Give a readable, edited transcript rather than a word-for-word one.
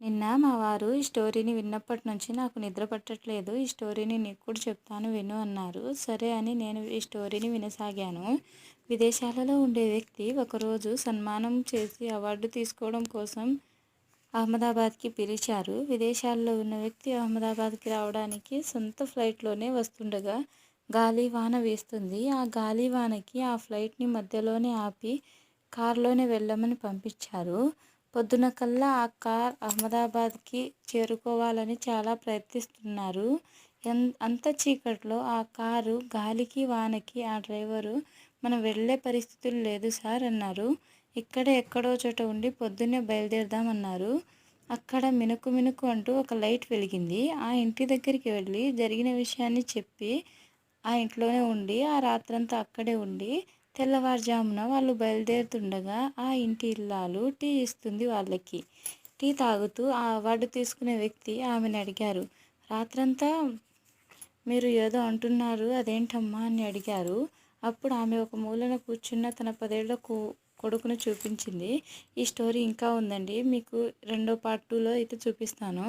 నిన్న మా వారు ఈ స్టోరీని విన్నప్పటి నుంచి నాకు నిద్ర పట్టట్లేదు. ఈ స్టోరీని నీకు కూడా చెప్తాను విను అన్నారు. సరే అని నేను ఈ స్టోరీని వినసాగాను. విదేశాలలో ఉండే వ్యక్తి ఒకరోజు సన్మానం చేసి అవార్డు తీసుకోవడం కోసం అహ్మదాబాద్కి పిలిచారు. విదేశాల్లో ఉన్న వ్యక్తి అహ్మదాబాద్కి రావడానికి సొంత ఫ్లైట్లోనే వస్తుండగా గాలి వాన వేస్తుంది. ఆ గాలి వానకి ఆ ఫ్లైట్ని మధ్యలోనే ఆపి కారులోనే వెళ్ళమని పంపించారు. పొద్దున కల్లా ఆ కార్ అహ్మదాబాద్కి చేరుకోవాలని చాలా ప్రయత్నిస్తున్నారు. అంత చీకట్లో ఆ కారు గాలికి వానకి ఆ డ్రైవరు మనం వెళ్ళే పరిస్థితులు లేదు సార్ అన్నారు. ఇక్కడే ఎక్కడో చోట ఉండి పొద్దున్నే బయలుదేరదామన్నారు. అక్కడ మినుకు మినుకు అంటూ ఒక లైట్ వెలిగింది. ఆ ఇంటి దగ్గరికి వెళ్ళి జరిగిన విషయాన్ని చెప్పి ఆ ఇంట్లోనే ఉండి ఆ రాత్రంతా అక్కడే ఉండి తెల్లవారుజామున వాళ్ళు బయలుదేరుతుండగా ఆ ఇంటి ఇల్లాలు టీ ఇస్తుంది వాళ్ళకి. టీ తాగుతూ ఆ అవార్డు తీసుకునే వ్యక్తి ఆమెను అడిగారు, రాత్రంతా మీరు ఏదో అంటున్నారు అదేంటమ్మా అని అడిగారు. అప్పుడు ఆమె ఒక మూలన కూర్చున్న తన 10 ఏళ్ల కొడుకును చూపించింది. ఈ స్టోరీ ఇంకా ఉందండి, మీకు రెండో పార్ట్ 2లో అయితే చూపిస్తాను.